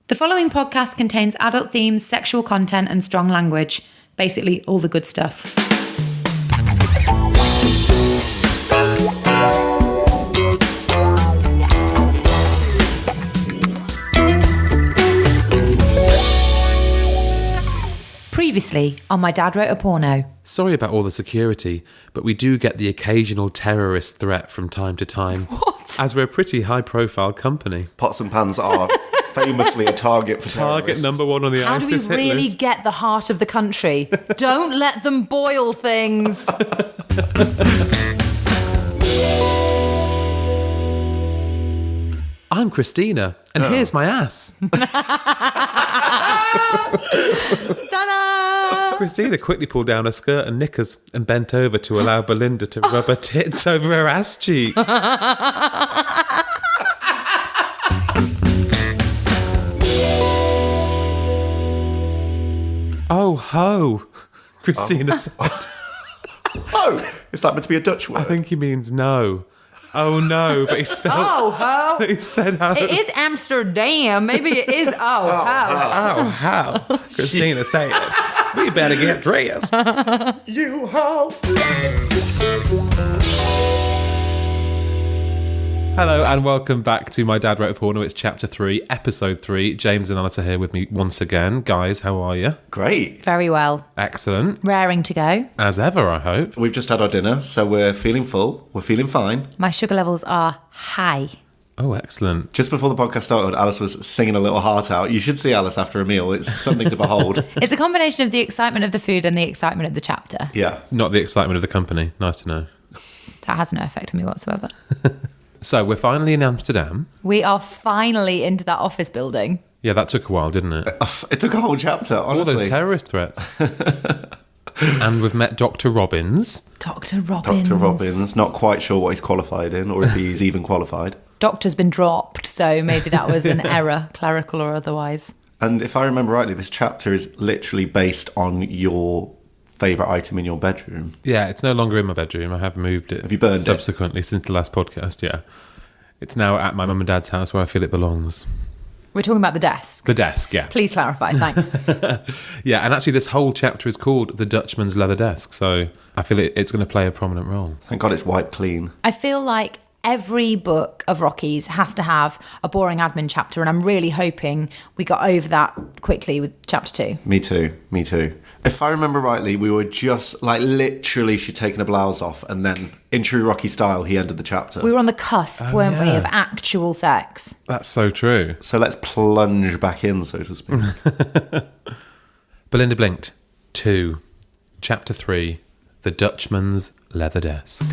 The following podcast contains adult themes, sexual content, and strong language. Basically, all the good stuff. Previously, on My Dad Wrote a Porno. Sorry about all the security, but we do get the occasional terrorist threat from time to time. What? As we're a pretty high-profile company. Pots and pans are famously a target for Target terrorists. number one on the How do ISIS we hit really list. get the heart of the country? Don't let them boil things. I'm Christina, and here's my ass. Ta-da! Christina quickly pulled down her skirt and knickers and bent over to allow Belinda to rub her tits over her ass cheek. Oh, ho, Christina said. Oh, is that meant to be a Dutch word? I think he means no. Oh, no, but he spelled... Oh, ho. He said ho. It is Amsterdam. Maybe it is oh, ho. Oh, how? Christina said, we better get dressed. You ho! Hello and welcome back to My Dad Wrote a Porno. It's Chapter 3, Episode 3. James and Alice are here with me once again. Guys, how are you? Great. Very well. Excellent. Raring to go. As ever, I hope. We've just had our dinner, so we're feeling full. We're feeling fine. My sugar levels are high. Oh, excellent. Just before the podcast started, Alice was singing a little heart out. You should see Alice after a meal. It's something to behold. It's a combination of the excitement of the food and the excitement of the chapter. Yeah. Not the excitement of the company. Nice to know. That has no effect on me whatsoever. So, we're finally in Amsterdam. We are finally into that office building. Yeah, that took a while, didn't it? It took a whole chapter, honestly. All those terrorist threats. And we've met Dr. Robbins. Dr. Robbins. Dr. Robbins, not quite sure what he's qualified in or if he's even qualified. Doctor's been dropped, so maybe that was an error, clerical or otherwise. And if I remember rightly, this chapter is literally based on your favourite item in your bedroom. Yeah, it's no longer in my bedroom. I have moved it. Have you burned it? Subsequently, since the last podcast, yeah. It's now at my mum and dad's house where I feel it belongs. We're talking about the desk. The desk, yeah. Please clarify, thanks. Yeah, and actually this whole chapter is called The Dutchman's Leather Desk, so I feel it's going to play a prominent role. Thank God it's wiped clean. I feel like every book of Rocky's has to have a boring admin chapter, and I'm really hoping we got over that quickly with chapter 2. Me too. If I remember rightly, we were just, like, literally she'd taken a blouse off and then, in true Rocky style, he ended the chapter. We were on the cusp, weren't we, yeah. of actual sex. That's so true. So let's plunge back in, so to speak. Belinda blinked. 2. Chapter 3. The Dutchman's Leather Desk.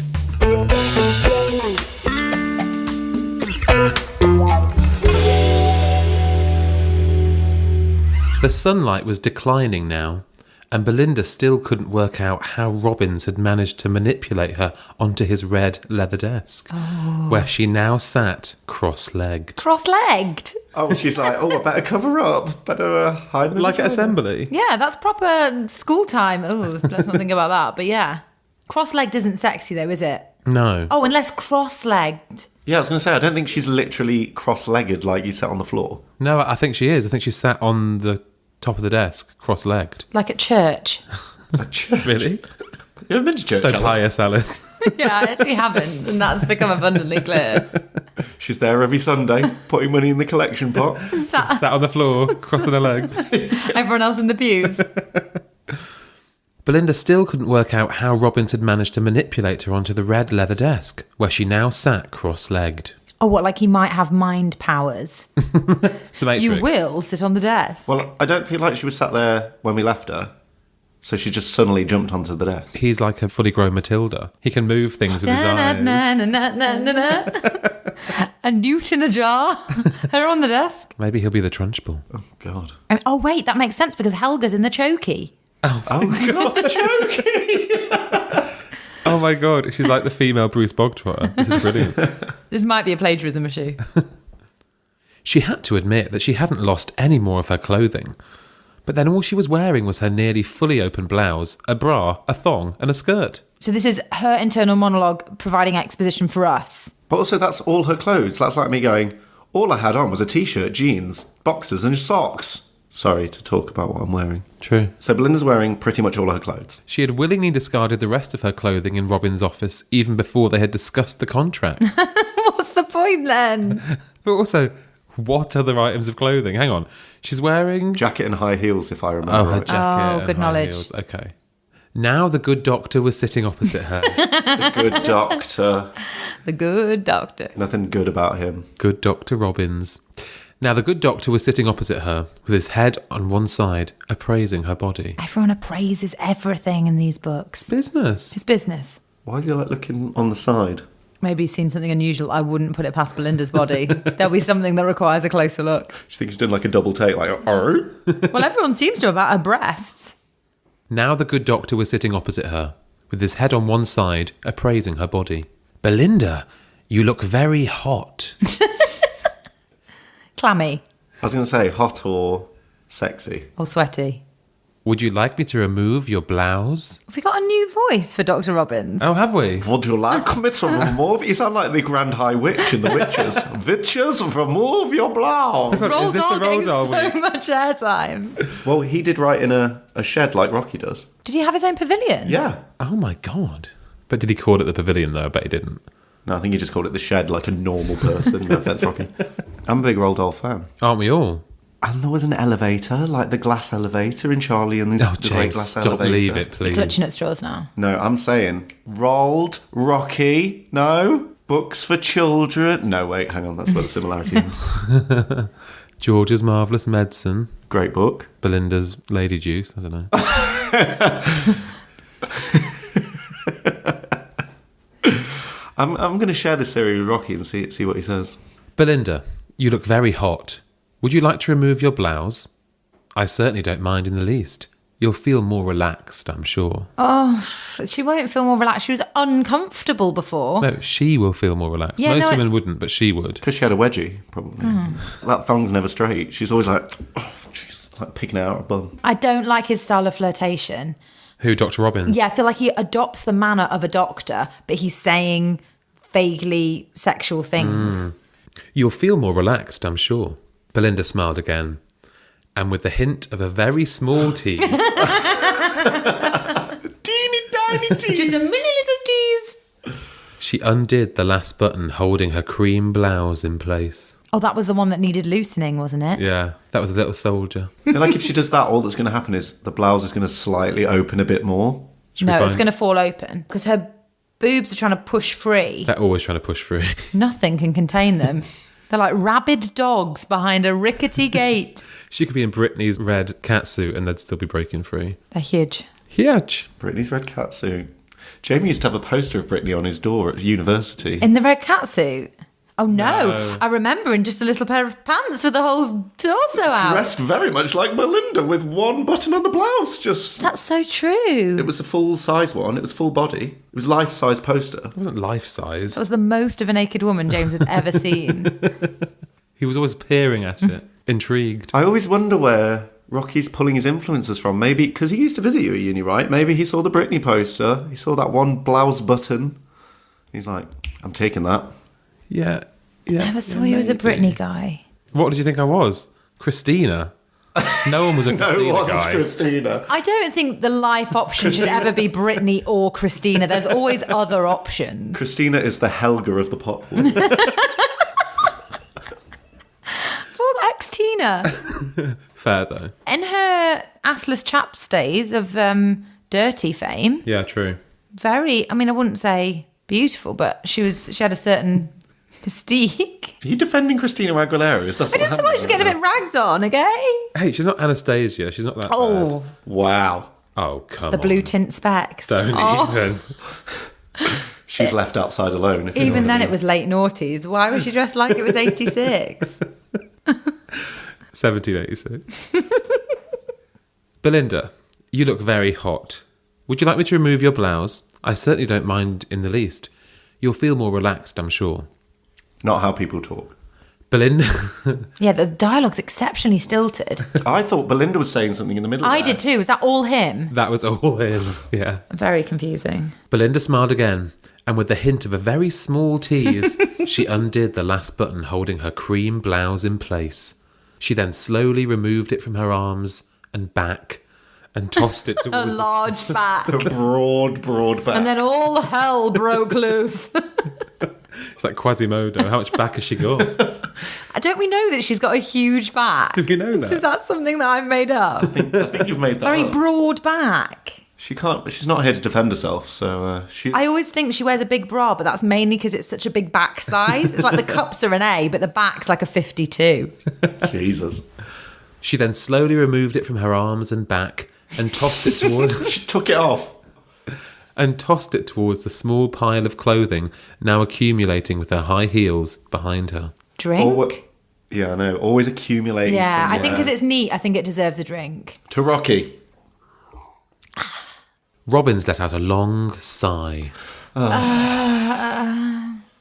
The sunlight was declining now, and Belinda still couldn't work out how Robbins had managed to manipulate her onto his red leather desk, where she now sat cross-legged. Cross-legged? Oh, she's like, I better cover up. Better hide my Like at vagina. assembly. Yeah, that's proper school time. Oh, let's not think about that. But yeah. Cross-legged isn't sexy though, is it? No. Oh, unless cross-legged. Yeah, I was going to say, I don't think she's literally cross-legged like you sat on the floor. No, I think she is. I think she sat on the top of the desk, cross-legged. Like at church. A church. Really? You ever been to church, So Alice? pious, Alice. Yeah, I actually haven't, and that's become abundantly clear. She's there every Sunday, putting money in the collection pot. Sat on the floor, crossing her legs. Everyone else in the pews. Belinda still couldn't work out how Robbins had managed to manipulate her onto the red leather desk, where she now sat cross-legged. Oh, what, like he might have mind powers? It's the Matrix. You will sit on the desk. Well, I don't feel like she was sat there when we left her. So she just suddenly jumped onto the desk. He's like a fully grown Matilda. He can move things with his eyes. A newt in a jar. Her on the desk. Maybe he'll be the Trunchbull. Oh, God. Oh, wait, that makes sense because Helga's in the chokey. Oh, God, the choking! Oh my God, she's like the female Bruce Bogtrotter. This is brilliant. This might be a plagiarism issue. She had to admit that she hadn't lost any more of her clothing. But then all she was wearing was her nearly fully open blouse, a bra, a thong, and a skirt. So this is her internal monologue providing exposition for us. But also, that's all her clothes. That's like me going, All I had on was a t-shirt, jeans, boxers and socks. Sorry to talk about what I'm wearing. True. So Belinda's wearing pretty much all her clothes. She had willingly discarded the rest of her clothing in Robin's office even before they had discussed the contract. What's the point then? But also, what other items of clothing? Hang on. She's wearing... Jacket and high heels, if I remember her right. jacket. Oh, good and high knowledge. heels. Okay. Now the good doctor was sitting opposite her. The good doctor. The good doctor. Nothing good about him. Good Dr. Robbins. Now the good doctor was sitting opposite her, with his head on one side, appraising her body. Everyone appraises everything in these books. Business. It's business. Why is he like looking on the side? Maybe he's seen something unusual. I wouldn't put it past Belinda's body. There'll be something that requires a closer look. Do you think he's done like a double take? Like, oh? Well, everyone seems to about her breasts. Now the good doctor was sitting opposite her, with his head on one side, appraising her body. Belinda, you look very hot. Clammy I was going to say hot or sexy. or sweaty. Would you like me to remove your blouse? Have we got a new voice for Dr. Robbins? Oh, have we? Would you like me to remove? You sound like the Grand High Witch in The Witches. Witches, remove your blouse. Roald Is this Dahl the Roald getting Dahl so week? much airtime. Well, he did write in a shed like Rocky does. Did he have his own pavilion? Yeah. Oh my God. But did he call it the pavilion though? I bet he didn't. No, I think he just called it the shed like a normal person. No offense, Rocky. I'm a big Roald Dahl fan. Aren't we all? And there was an elevator, like the glass elevator in Charlie and the Oh, Great James, Glass stop, Elevator. leave it, You're please. clutching at straws now. No, I'm saying Roald, Rocky, no. Books for children. No, wait, hang on, that's where the similarity is. George's Marvellous Medicine. Great book. Belinda's Lady Juice. I don't know. I'm going to share this theory with Rocky and see what he says. Belinda, you look very hot. Would you like to remove your blouse? I certainly don't mind in the least. You'll feel more relaxed, I'm sure. She won't feel more relaxed. She was uncomfortable before. No, she will feel more relaxed. Yeah, Most no, women wouldn't, but she would. Because she had a wedgie, probably. That thong's never straight. She's always like, oh, she's like picking out her bum. I don't like his style of flirtation. Who, Dr. Robbins? Yeah, I feel like he adopts the manner of a doctor, but he's saying vaguely sexual things. You'll feel more relaxed, I'm sure. Belinda smiled again, and with the hint of a very small tease. Teeny tiny teeth. Just a mini little tease. She undid the last button holding her cream blouse in place. Oh, that was the one that needed loosening, wasn't it? Yeah, that was a little soldier. Like if she does that, all that's going to happen is the blouse is going to slightly open a bit more. Should be No, it's fine. going to fall open because her boobs are trying to push free. They're always trying to push through. Nothing can contain them. They're like rabid dogs behind a rickety gate. She could be in Britney's red catsuit and they'd still be breaking free. They're huge. Huge. Britney's red catsuit. Jamie used to have a poster of Britney on his door at university. In the red catsuit? Oh, no. No. I remember in just a little pair of pants with the whole torso out. Dressed very much like Belinda with one button on the blouse. Just That's so true. it was a full size one. It was full body. It was life size poster. It wasn't life size. That was the most of a naked woman James had ever seen. He was always peering at it, intrigued. I always wonder where Rocky's pulling his influences from. Maybe because he used to visit you at uni, right? Maybe he saw the Britney poster. He saw that one blouse button. He's like, I'm taking that. Yeah. Never saw you as a Britney guy. What did you think I was? Christina? No one was a No Christina one's guy. Christina. I don't think the life option should ever be Britney or Christina. There's always other options. Christina is the Helga of the pop. Well, ex-Tina. Fair though. In her assless chaps days of dirty fame, Yeah, true. very, I mean, I wouldn't say beautiful, but she had a certain mystique. Are you defending Christina Aguilera? Is that I just feel like she's getting a bit ragged on, okay? Hey, she's not Anastasia. She's not that Oh, bad. Wow. Oh, come the on. blue tint specs. Don't Oh, even. She's left outside alone. If you know even what I then mean. it was late noughties. Why was she dressed like it was 86? 1786. Belinda, you look very hot. Would you like me to remove your blouse? I certainly don't mind in the least. You'll feel more relaxed, I'm sure. Not how people talk. Belinda... Yeah, the dialogue's exceptionally stilted. I thought Belinda was saying something in the middle I there. did too. Was that all him? That was all in. Yeah. Very confusing. Belinda smiled again, and with the hint of a very small tease, she undid the last button holding her cream blouse in place. She then slowly removed it from her arms and back and tossed it A towards large back. The broad back. And then all hell broke loose. It's like Quasimodo. How much back has she got? Don't we know that she's got a huge back? Did we know that? Is that something that I've made up? I think you've made that Very up. broad back. She's not here to defend herself, so I always think she wears a big bra, but that's mainly because it's such a big back size. It's like the cups are an A, but the back's like a 52. Jesus. She then slowly removed it from her arms and back and tossed it towards She took it off. the small pile of clothing now accumulating with her high heels behind her. Drink? Yeah, I know. Always accumulating. Yeah, I think because it's neat, I think it deserves a drink. To Rocky. Robbins let out a long sigh.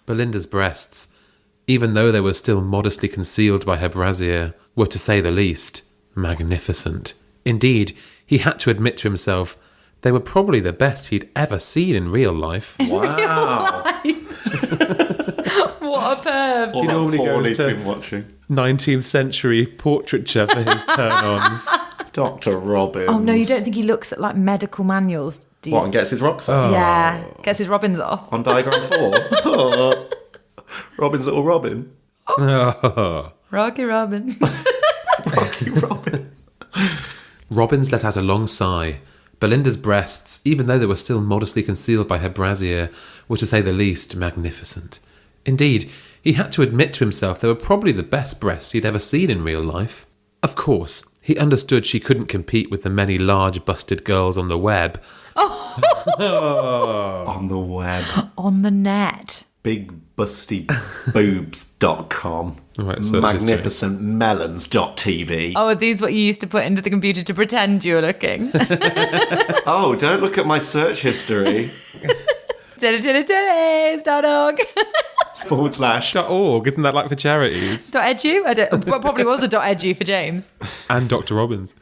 Belinda's breasts, even though they were still modestly concealed by her brassiere, were, to say the least, magnificent. Indeed, he had to admit to himself they were probably the best he'd ever seen in real life. Wow. What a perv. All normally that porn goes he's to- been watching. 19th century portraiture for his turn-ons. Dr. Robbins. Oh, no, you don't think he looks at like medical manuals, do you? What, and gets his rocks off? Yeah, gets his Robbins off. On diagram 4? Oh. Robin's little Robin. Rocky Robin. Rocky Robin. Robbins let out a long sigh. Belinda's breasts, even though they were still modestly concealed by her brassiere, were, to say the least, magnificent. Indeed, he had to admit to himself they were probably the best breasts he'd ever seen in real life. Of course, he understood she couldn't compete with the many large busted girls on the web. On the web. On the net. Bigbustyboobs.com. Right, search Magnificentmelons.tv. Oh, are these what you used to put into the computer to pretend you were looking? Oh, don't look at my search history. Titties.org. / .org, isn't that like for charities? .edu? I don't, well, probably was a .edu for James. And Dr. Robbins.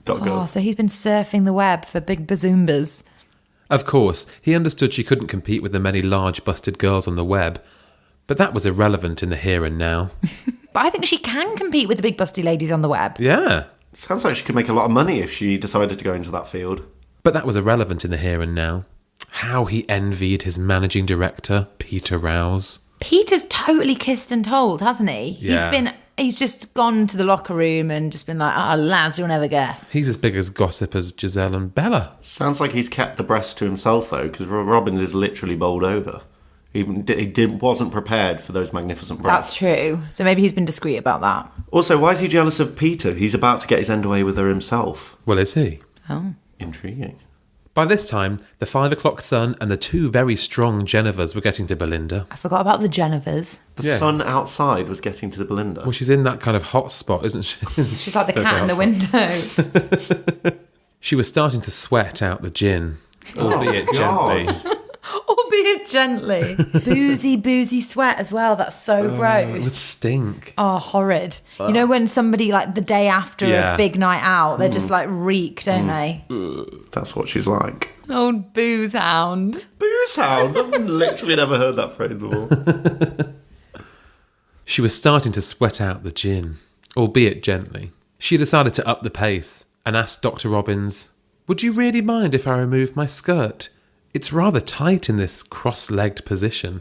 .gov. Oh, so he's been surfing the web for big bazoombas. Of course, he understood she couldn't compete with the many large busted girls on the web, but that was irrelevant in the here and now. But I think she can compete with the big busty ladies on the web. Yeah, Sounds like she could make a lot of money if she decided to go into that field. but that was irrelevant in the here and now. How he envied his managing director, Peter Rouse. Peter's totally kissed and told, hasn't he? Yeah. He's just gone to the locker room and just been like, oh, lads, you'll never guess. He's as big as gossip as Giselle and Bella. Sounds like he's kept the breast to himself, though, because Robbins is literally bowled over. He wasn't prepared for those magnificent breasts. That's true. So maybe he's been discreet about that. Also, why is he jealous of Peter? He's about to get his end away with her himself. Well, is he? Oh. Intriguing. By this time, the 5 o'clock sun and the 2 very strong Genevers were getting to Belinda. I forgot about the Genevers. The Yeah. sun outside was getting to the Belinda. Well, she's in that kind of hot spot, isn't she? She's like the cat in the window. She was starting to sweat out the gin, albeit God. gently. Albeit gently. Boozy sweat as well. That's so It would gross. stink. Oh, horrid. You know when somebody, like, the day after Yeah. a big night out, they just, like, reek, don't they? That's what she's like. Old booze hound. Booze hound. I've literally never heard that phrase before. She was starting to sweat out the gin, albeit gently. She decided to up the pace and asked Dr. Robbins, "Would you really mind if I remove my skirt? It's rather tight in this cross-legged position,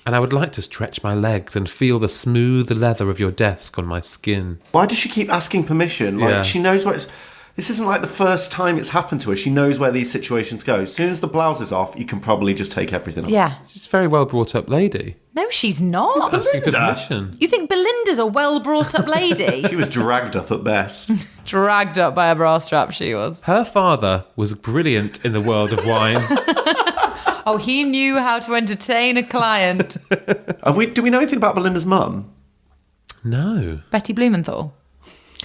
and I would like to stretch my legs and feel the smooth leather of your desk on my skin." Why does she keep asking permission? Like, Yeah. she knows what it's... This isn't like the first time it's happened to her. She knows where these situations go. As soon as the blouse is off, you can probably just take everything off. Yeah. She's a very well brought up lady. No, she's not. Asking for Belinda? permission. You think Belinda's a well brought up lady? She was dragged up at best. Dragged up by a bra strap, she was. Her father was brilliant in the world of wine. Oh, he knew how to entertain a client. Do we know anything about Belinda's mum? No. Betty Blumenthal.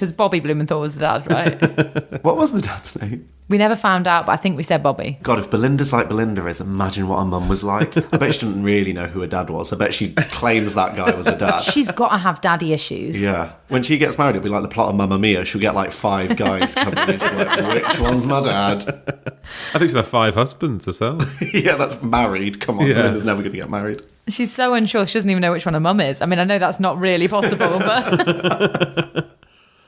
Because Bobby Blumenthal was the dad, right? What was the dad's name? We never found out, but I think we said Bobby. God, if Belinda's like Belinda is, imagine what her mum was like. I bet she didn't really know who her dad was. I bet she claims that guy was her dad. She's got to have daddy issues. Yeah. When she gets married, it'll be like the plot of Mamma Mia. She'll get like 5 guys coming in. She'll be like, which one's my dad? I think she'll have 5 husbands herself. Yeah, that's married. Come on, Yeah. Belinda's never going to get married. She's so unsure. She doesn't even know which one her mum is. I mean, I know that's not really possible, but...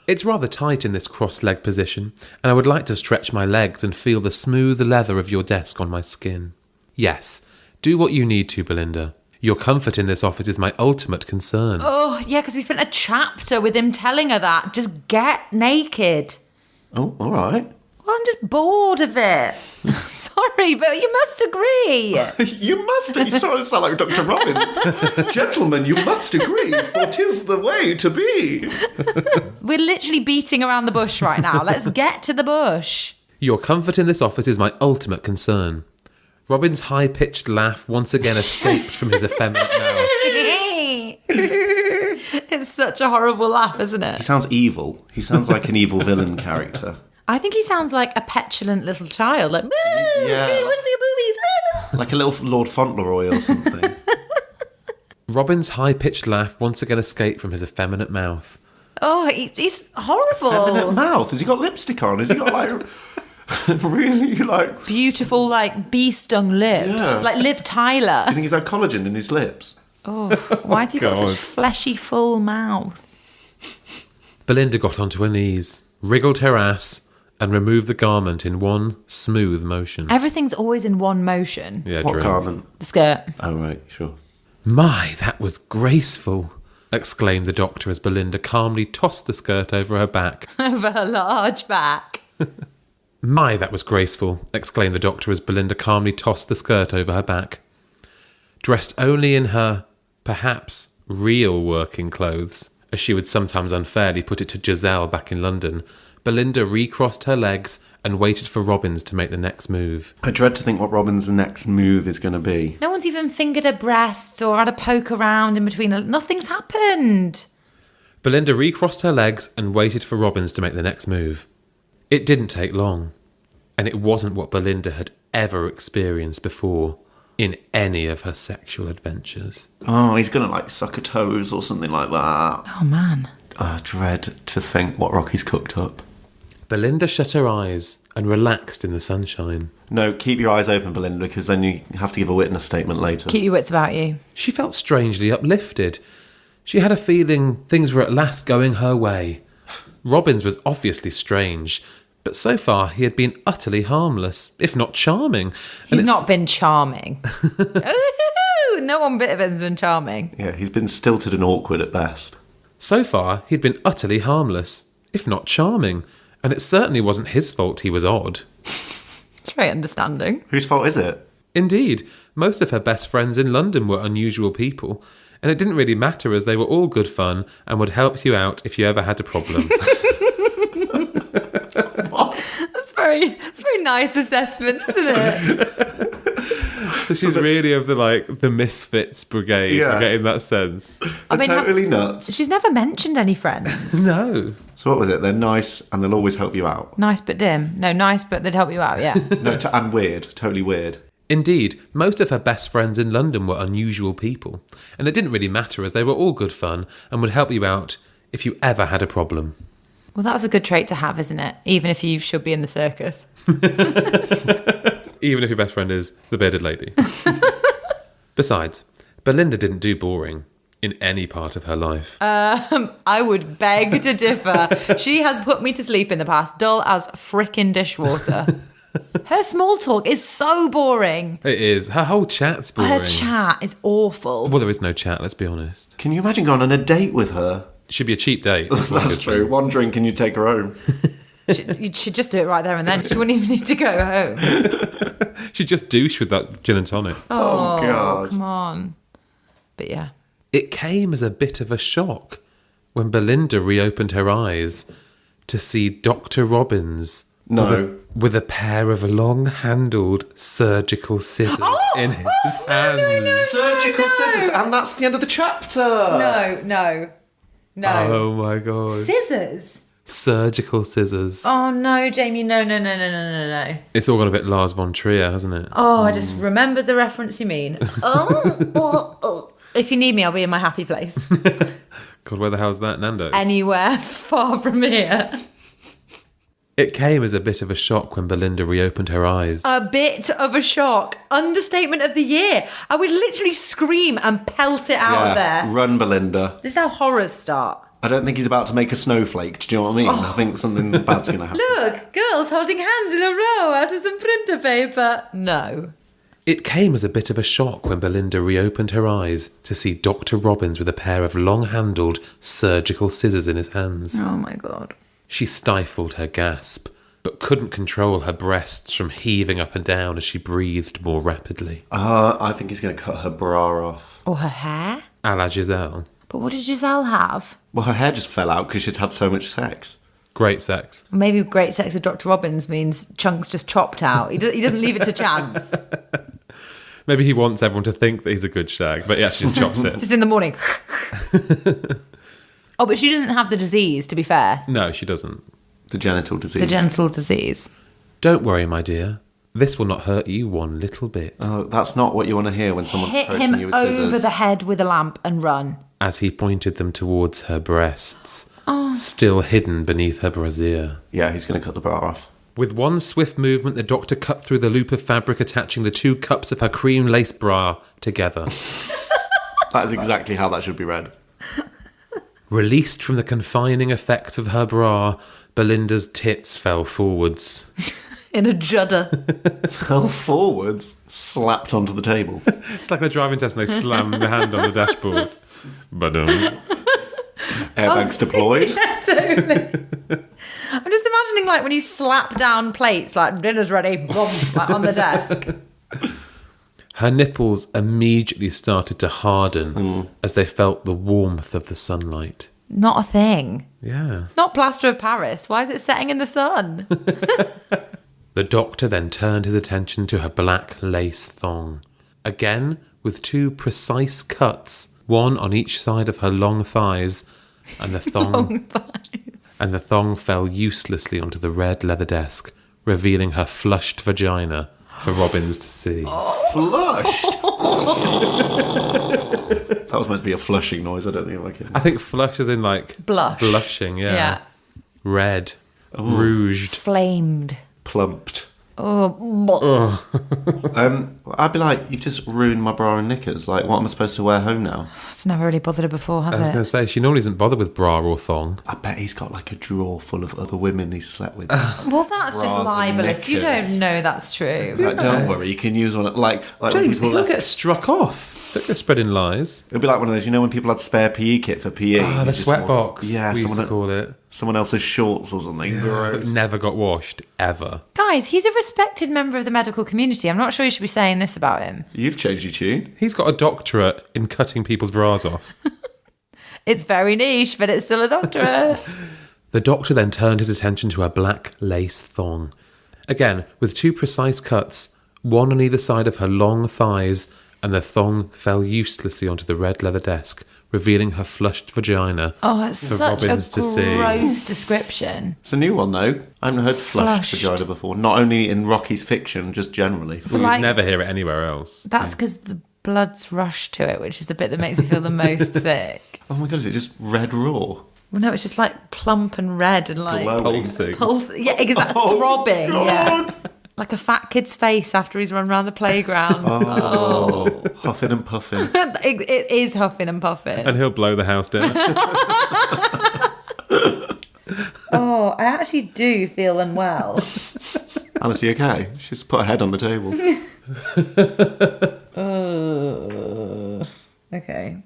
It's rather tight in this cross-leg position, and I would like to stretch my legs and feel the smooth leather of your desk on my skin. Yes, do what you need to, Belinda. Your comfort in this office is my ultimate concern. Oh, yeah, because we spent a chapter with him telling her that. Just get naked. Oh, all right. Well, I'm just bored of it. Sorry, but you must agree. You must. You sound like Dr. Robbins. Gentlemen, you must agree, for 'tis the way to be. We're literally beating around the bush right now. Let's get to the bush. Your comfort in this office is my ultimate concern. Robin's high-pitched laugh once again escaped from his effeminate mouth. It's such a horrible laugh, isn't it? He sounds evil. He sounds like an evil villain character. I think he sounds like a petulant little child. Like, Yeah. I want to see your boobies. Like a little Lord Fauntleroy or something. Robin's high-pitched laugh once again escaped from his effeminate mouth. Oh, he's horrible. Feminine mouth. Has he got lipstick on? Has he got like... really like... Beautiful, like, bee-stung lips. Yeah. Like Liv Tyler. Do you think he's had collagen in his lips? Oh, why has he got God. such fleshy, full mouth? Belinda got onto her knees, wriggled her ass, and removed the garment in one smooth motion. Everything's always in one motion. Yeah, What true. garment? The skirt. Oh, right, sure. My, that was graceful, exclaimed the doctor as Belinda calmly tossed the skirt over her back. Over her large back. My, that was graceful, exclaimed the doctor as Belinda calmly tossed the skirt over her back. Dressed only in her, perhaps, real working clothes, as she would sometimes unfairly put it to Giselle back in London, Belinda recrossed her legs and waited for Robbins to make the next move. I dread to think what Robin's next move is going to be. No one's even fingered her breasts or had a poke around in between. Nothing's happened. Belinda recrossed her legs and waited for Robbins to make the next move. It didn't take long, and it wasn't what Belinda had ever experienced before in any of her sexual adventures. Oh, he's going to like suck her toes or something like that. Oh, man. I dread to think what Rocky's cooked up. Belinda shut her eyes and relaxed in the sunshine. No, keep your eyes open, Belinda, because then you have to give a witness statement later. Keep your wits about you. She felt strangely uplifted. She had a feeling things were at last going her way. Robbins was obviously strange, but so far he had been utterly harmless, if not charming. And He's it's- not been charming. Ooh, no one bit of it has been charming. Yeah, he's been stilted and awkward at best. So far he'd been utterly harmless, if not charming, and it certainly wasn't his fault he was odd. It's very understanding. Whose fault is it? Indeed, most of her best friends in London were unusual people, and it didn't really matter as they were all good fun and would help you out if you ever had a problem. That's very nice assessment, isn't it? So she's really of the misfits brigade, Yeah. I get in that sense. I They're mean, totally nuts. She's never mentioned any friends. No. So what was it? They're nice and they'll always help you out. Nice but dim. No, nice but they'd help you out, yeah. No, and weird. Totally weird. Indeed, most of her best friends in London were unusual people, and it didn't really matter as they were all good fun and would help you out if you ever had a problem. Well, that's a good trait to have, isn't it? Even if you should be in the circus. Even if your best friend is the bearded lady. Besides, Belinda didn't do boring in any part of her life. I would beg to differ. She has put me to sleep in the past, dull as frickin' dishwater. Her small talk is so boring. It is. Her whole chat's boring. Her chat is awful. Well, there is no chat, let's be honest. Can you imagine going on a date with her? It should be a cheap date. That's one That's good true. thing. One drink and you take her home. You should just do it right there and then. She wouldn't even need to go home. She'd just douche with that gin and tonic. Oh, God. Come on. But yeah. It came as a bit of a shock when Belinda reopened her eyes to see Dr. Robbins No. with a pair of long-handled surgical scissors in his hands. Surgical scissors, and that's the end of the chapter. No. Oh my God. Scissors? Surgical scissors. Oh no, Jamie, no. It's all got a bit Lars von Trier, hasn't it? Oh, I just remembered the reference you mean. Oh. If you need me, I'll be in my happy place. God, where the hell's that, Nando's? Anywhere far from here. It came as a bit of a shock when Belinda reopened her eyes. A bit of a shock. Understatement of the year. I would literally scream and pelt it out of there. Run, Belinda. This is how horrors start. I don't think he's about to make a snowflake. Do you know what I mean? I think something bad's going to happen. Look, girls holding hands in a row out of some printer paper. No. It came as a bit of a shock when Belinda reopened her eyes to see Dr. Robbins with a pair of long-handled surgical scissors in his hands. Oh my God. She stifled her gasp, but couldn't control her breasts from heaving up and down as she breathed more rapidly. I think he's going to cut her bra off. Or her hair? A la Giselle. But what did Giselle have? Well, her hair just fell out because she'd had so much sex. Great sex. Maybe great sex with Dr. Robbins means chunks just chopped out. He doesn't leave it to chance. Maybe he wants everyone to think that he's a good shag, but he actually just chops it. Just in the morning. Oh, but she doesn't have the disease, to be fair. No, she doesn't. The genital disease. The genital disease. Don't worry, my dear. This will not hurt you one little bit. Oh, that's not what you want to hear when someone's Hit approaching you him with scissors. over the head with a lamp and run. As he pointed them towards her breasts, still hidden beneath her brassiere. Yeah, he's going to cut the bra off. With one swift movement, the doctor cut through the loop of fabric attaching the two cups of her cream lace bra together. That is exactly how that should be read. Released from the confining effects of her bra, Belinda's tits fell forwards. In a judder. Fell forwards, slapped onto the table. It's like they're driving test and they slam the hand on the dashboard. But Airbags deployed. Yeah, totally. I'm just imagining like when you slap down plates, like dinner's ready, boom, like on the desk. her nipples immediately started to harden as they felt the warmth of the sunlight. Not a thing. Yeah. It's not plaster of Paris. Why is it setting in the sun? The doctor then turned his attention to her black lace thong. Again, with two precise cuts, one on each side of her long thighs, and the thong Long thighs. and the thong fell uselessly onto the red leather desk, revealing her flushed vagina for Robbins to see. Flushed? That was meant to be a flushing noise. I don't think I'm kidding. I think flush is in like Blush. blushing, yeah. Yeah. Red, rouged. Flamed. Plumped. Oh. I'd be like, you've just ruined my bra and knickers. Like, what am I supposed to wear home now? It's never really bothered her before, has I was going it? to say, she normally isn't bothered with bra or thong. I bet he's got like a drawer full of other women he's slept with. Well, that's just Bras and libelous. You knickers. don't know that's true. Like, don't worry, you can use one. Like when James, people he'll left. get struck off. Don't go spreading lies. It'd be like one of those, you know, when people had spare PE kit for PE. Ah, you the just sweat wasn't- box, Yeah, we used to someone, call it. someone else's shorts or something. But Gross. never got washed, ever. Guys, he's a respected member of the medical community. I'm not sure you should be saying this about him. You've changed your tune. He's got a doctorate in cutting people's bras off. It's very niche, but it's still a doctorate. The doctor then turned his attention to her black lace thong. Again, with two precise cuts, one on either side of her long thighs, and the thong fell uselessly onto the red leather desk, revealing her flushed vagina Oh, it's for such Robbins a to see. gross description. It's a new one, though. I haven't heard flushed Flushed. vagina before. Not only in Rocky's fiction, just generally. You'd Like- never hear it anywhere else. That's because the blood's rushed to it, which is the bit that makes me feel the most sick. Oh my god, is it just red raw? Well, no, it's just like plump and red and like Glowing. Pulsing. Yeah, exactly. Oh, Throbbing. God. Yeah, like a fat kid's face after he's run around the playground. Oh, huffing and puffing. It is huffing and puffing. And he'll blow the house down. Oh, I actually do feel unwell. Alice, you okay? She's put her head on the table. Okay.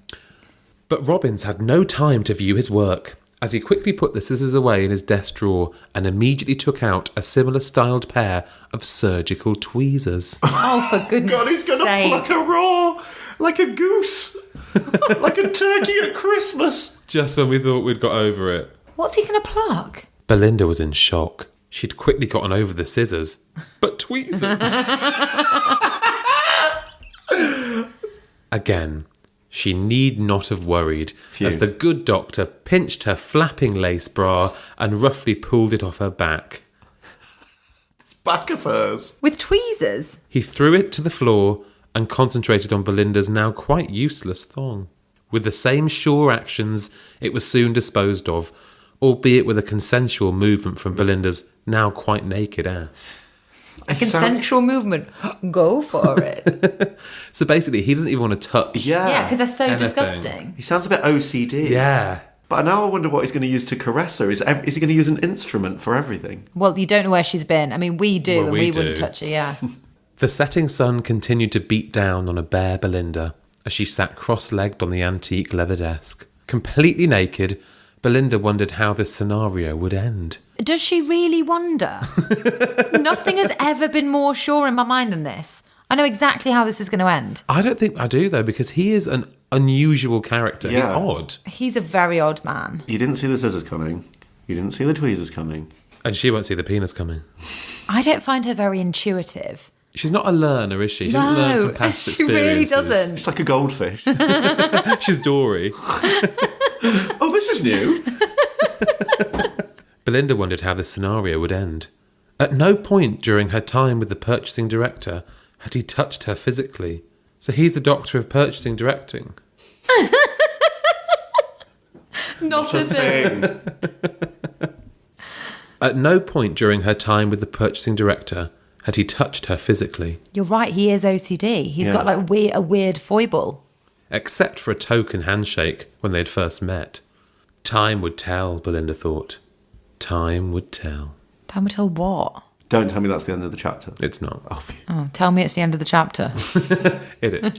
But Robbins had no time to view his work, as he quickly put the scissors away in his desk drawer and immediately took out a similar styled pair of surgical tweezers. Oh, for goodness God, he's gonna sake. pluck a raw like a goose. Like a turkey at Christmas. Just when we thought we'd got over it. What's he going to pluck? Belinda was in shock. She'd quickly gotten over the scissors. But tweezers? Again, She need not have worried, Phew. as the good doctor pinched her flapping lace bra and roughly pulled it off her back. This back of hers. With tweezers? He threw it to the floor and concentrated on Belinda's now quite useless thong. With the same sure actions, it was soon disposed of, albeit with a consensual movement from Belinda's now quite naked ass. A consensual movement. Go for it. So basically, he doesn't even want to touch. Yeah, because they're so Anything. disgusting. He sounds a bit OCD. Yeah. But now I wonder what he's going to use to caress her. Is he going to use an instrument for everything? Well, you don't know where she's been. I mean, we do, Well, and we we do. wouldn't touch her, yeah. The setting sun continued to beat down on a bare Belinda as she sat cross-legged on the antique leather desk. Completely naked, Belinda wondered how this scenario would end. Does she really wonder? Nothing has ever been more sure in my mind than this. I know exactly how this is going to end. I don't think I do, though, because he is an unusual character. He's Yeah. odd. He's a very odd man. You didn't see the scissors coming. You didn't see the tweezers coming. And she won't see the penis coming. I don't find her very intuitive. She's not a learner, is she? She doesn't learn from past she really experiences. doesn't. It's like a goldfish. She's Dory. Oh, this is new. Belinda wondered how this scenario would end. At no point during her time with the purchasing director had he touched her physically. So he's the doctor of purchasing directing. Not a thing. At no point during her time with the purchasing director had he touched her physically, You're right, he is OCD. He's got like a weird foible. except for a token handshake when they had first met. Time would tell, Belinda thought. Time would tell. Time will tell what? Don't tell me that's the end of the chapter. It's not. Oh, phew. Oh, tell me it's the end of the chapter. It is.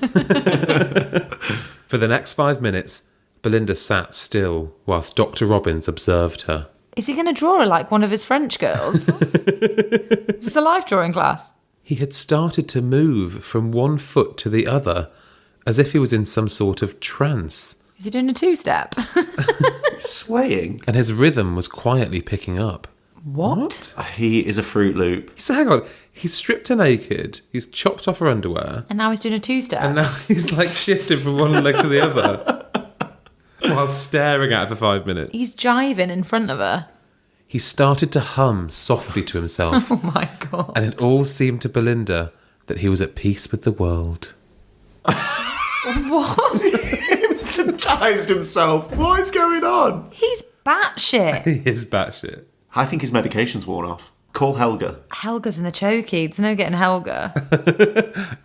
For the next 5 minutes, Belinda sat still whilst Dr. Robbins observed her. Is he going to draw her like one of his French girls? Is this a life drawing class? He had started to move from one foot to the other, as if he was in some sort of trance, Is he doing a two-step? Swaying. and his rhythm was quietly picking up. What? He is a Fruit Loop. So hang on, he's stripped her naked, he's chopped off her underwear, And now he's doing a two-step. and now he's like shifted from one leg to the other, while staring at her for 5 minutes. He's jiving in front of her. He started to hum softly to himself, Oh my God. and it all seemed to Belinda that he was at peace with the world. What? Hypnotised himself. What is going on? He's batshit. He is batshit. I think his medication's worn off. Call Helga. Helga's in the chokey. There's no getting Helga.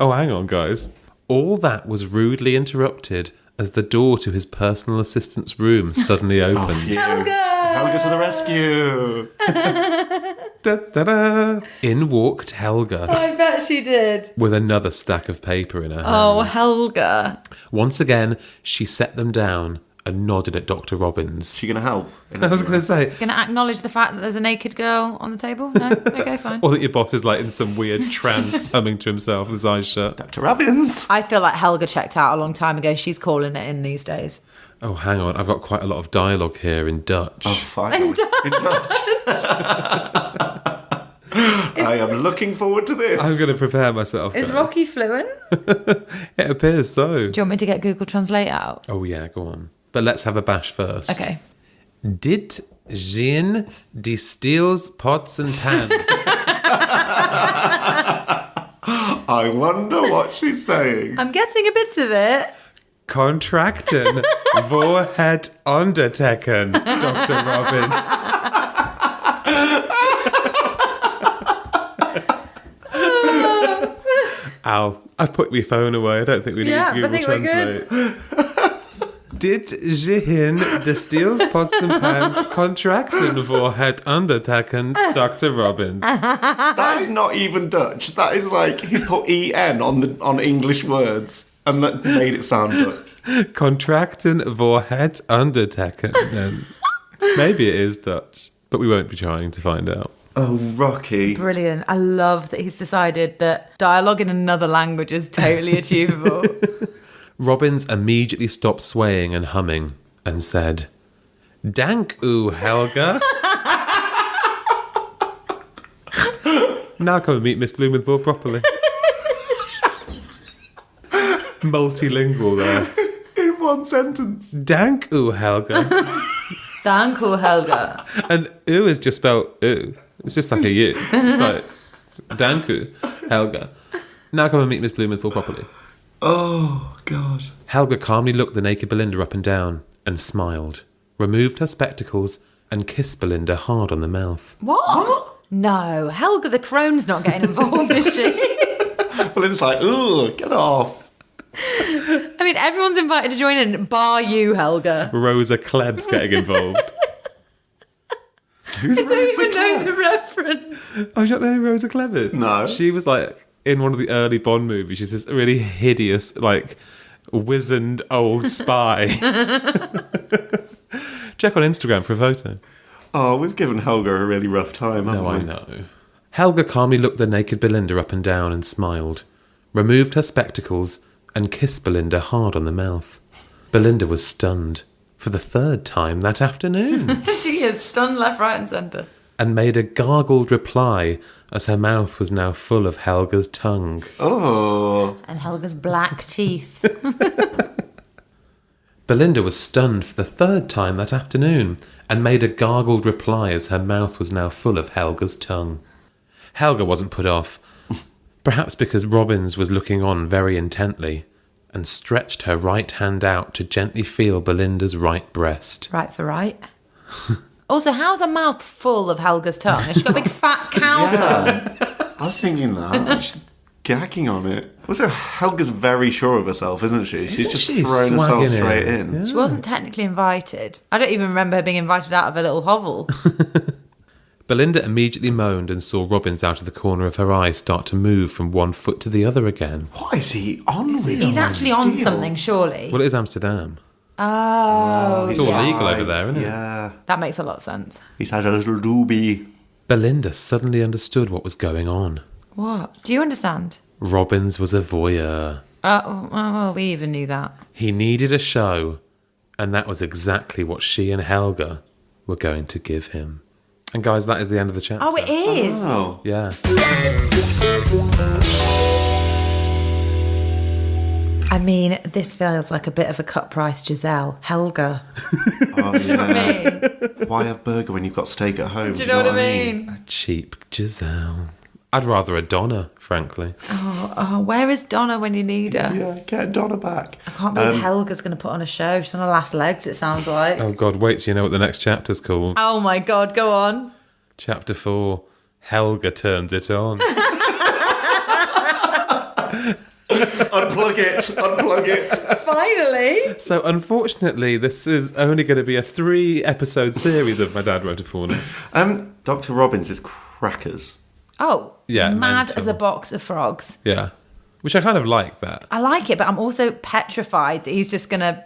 Oh, hang on, guys. All that was rudely interrupted as the door to his personal assistant's room suddenly opened. Phew. Helga! Helga to the rescue. Da-da-da. In walked Helga I bet she did. with another stack of paper in her hands. Oh, Helga. Once again, she set them down and nodded at Dr. Robbins. Is she going to help? I was going to say, Gonna acknowledge the fact that there's a naked girl on the table? No? Okay, fine. or that your boss is like in some weird trance humming to himself with his eyes shut. Dr. Robbins. I feel like Helga checked out a long time ago. She's calling it in these days. Oh, hang on. I've got quite a lot of dialogue here in Dutch. Oh, fine. In Dutch. I am looking forward to this. I'm going to prepare myself. Is guys. Rocky fluent? It appears so. Do you want me to get Google Translate out? Oh, yeah, go on. But let's have a bash first. Okay. Dit zijn die steels, pots and pans. I wonder what she's saying. I'm getting a bit of it. Contracten voor het onderteken, Dr. Robin. Al, I put my phone away. I don't think we need Yeah, to I Google think we're Translate. Dit zijn de steels, pots and pans contracten voor het onderteken, Dr. Robbins. That is not even Dutch. That is like he's put en on English words and made it sound Dutch. Contracten voor het undertaken. Maybe it is Dutch, but we won't be trying to find out. Oh, Rocky. Brilliant. I love that he's decided that dialogue in another language is totally achievable. Robbins immediately stopped swaying and humming and said, Dank u, Helga. Now come and meet Miss Blumenthal properly. Multilingual there. One sentence. Danku, Helga. Danku, Helga. And oo is just spelled oo. It's just like a U. It's like, Danku, Helga. Now come and meet Miss Blumenthal properly. Oh, God. Helga calmly looked the naked Belinda up and down and smiled, removed her spectacles and kissed Belinda hard on the mouth. What? No, Helga the crone's not getting involved, is she? Belinda's like, ooh, get off. I mean, everyone's invited to join in, bar you, Helga. Rosa Kleb's getting involved. Who's I don't even know the reference. Oh, you don't know who Rosa Kleb is? No. She was like in one of the early Bond movies. She's this really hideous, like, wizened old spy. Check on Instagram for a photo. Oh, we've given Helga a really rough time, haven't No, we? I know. Helga calmly looked the naked Belinda up and down and smiled, removed her spectacles and kissed Belinda hard on the mouth. Belinda was stunned for the third time that afternoon. She is stunned left, right and centre. And made a gargled reply as her mouth was now full of Helga's tongue. Oh. And Helga's black teeth. Belinda was stunned for the third time that afternoon and made a gargled reply as her mouth was now full of Helga's tongue. Helga wasn't put off, perhaps because Robbins was looking on very intently and stretched her right hand out to gently feel Belinda's right breast. Right for right. Also, how's her mouth full of Helga's tongue? Has she got a big fat cow tongue? I was thinking that. She's gagging on it. Also, Helga's very sure of herself, isn't she? She's just she? thrown herself Swagging straight in. in. Yeah. She wasn't technically invited. I don't even remember her being invited out of her little hovel. Belinda immediately moaned and saw Robbins out of the corner of her eye start to move from one foot to the other again. What is he on with? He's actually on Deal. something, surely. Well, it is Amsterdam. Oh, It's all yeah. legal over there, isn't it? Yeah. That makes a lot of sense. He's had a little doobie. Belinda suddenly understood what was going on. What? Do you understand? Robbins was a voyeur. Well, we even knew that. He needed a show, and that was exactly what she and Helga were going to give him. And guys, that is the end of the chapter. Oh, it is. Oh. Yeah. I mean, this feels like a bit of a cut price Giselle. Helga. Oh, Do you know what I mean? Why have burger when you've got steak at home? Do you know what I mean? Cheap Giselle. I'd rather a Donna, frankly. Oh, where is Donna when you need her? Yeah, get Donna back. I can't believe Helga's going to put on a show. She's on her last legs, it sounds like. Oh, God, wait till you know what the next chapter's called. Oh, my God, go on. Chapter 4, Helga turns it on. Unplug it. Finally. So, unfortunately, this is only going to be a 3-episode series of My Dad Wrote a Porno. Dr. Robbins is crackers. Oh, Yeah, mad mental. as a box of frogs. Yeah. Which I kind of like that. I like it, but I'm also petrified that he's just going to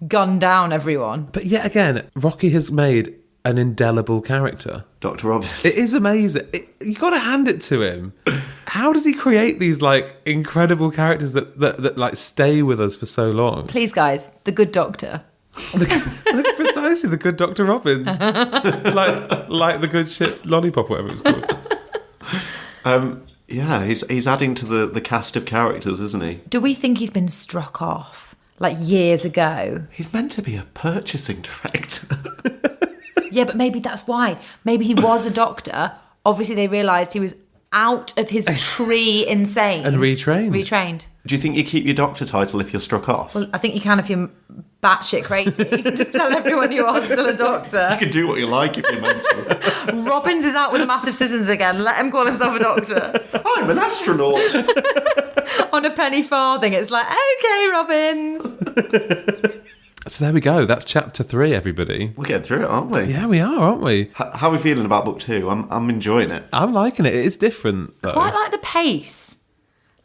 gun down everyone. But yet again, Rocky has made an indelible character. Dr. Robbins. It is amazing. You got to hand it to him. How does he create these like incredible characters that like stay with us for so long? Please, guys, the good doctor. Precisely, the good Dr. Robbins, like the good shit lollipop, whatever it's called. Yeah, he's adding to the cast of characters, isn't he? Do we think he's been struck off like years ago? He's meant to be a purchasing director. Yeah, but maybe that's why. Maybe he was a doctor. Obviously, they realised he was out of his tree insane. And retrained. Retrained. Do you think you keep your doctor title if you're struck off? Well, I think you can if you're batshit crazy. Just tell everyone you are still a doctor. You can do what you like if you're mental. Robbins is out with the massive scissors again. Let him call himself a doctor. I'm an astronaut. On a penny farthing, it's like, okay, Robbins. So there we go. That's chapter 3, everybody. We're getting through it, aren't we? Yeah, we are, aren't we? How are we feeling about book 2? I'm enjoying it. I'm liking it. It is different, though. Quite like the pace.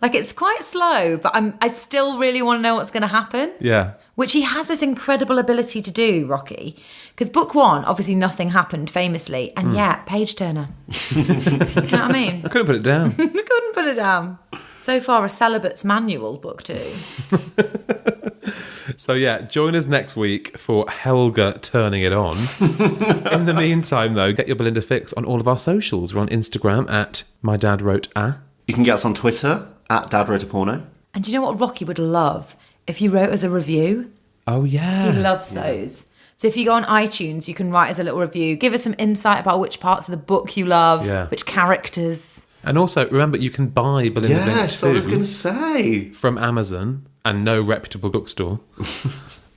Like, it's quite slow, but I still really want to know what's going to happen. Yeah. Which he has this incredible ability to do, Rocky. Because book 1, obviously nothing happened famously. And yeah, page turner. You know what I mean? I couldn't put it down. I couldn't put it down. So far, a celibate's manual, book 2. So yeah, join us next week for Helga turning it on. In the meantime, though, get your Belinda fix on all of our socials. We're on Instagram at MyDadWroteA. You can get us on Twitter at Dad Wrote a Porno. And do you know what Rocky would love? If you wrote us a review. Oh, yeah. He loves those. So if you go on iTunes, you can write us a little review. Give us some insight about which parts of the book you love, which characters. And also, remember, you can buy Belinda Lynch Yes, I was going to say. from Amazon and no reputable bookstore.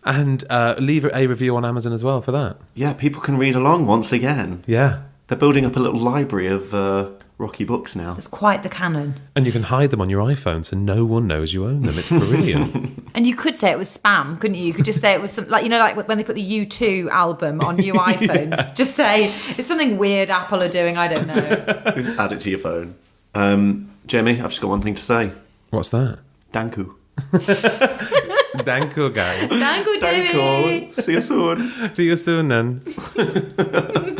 And leave a review on Amazon as well for that. Yeah, people can read along once again. Yeah. They're building up a little library of Rocky books now. It's quite the canon. And you can hide them on your iPhone so no one knows you own them. It's brilliant. And you could say it was spam, couldn't you? You could just say it was some, like when they put the U2 album on new iPhones. Just say it's something weird Apple are doing. I don't know. Just add it to your phone. Jamie, I've just got one thing to say. What's that? Danku. Danko, guys. Thank you, Jamie. Danku. See you soon. See you soon then.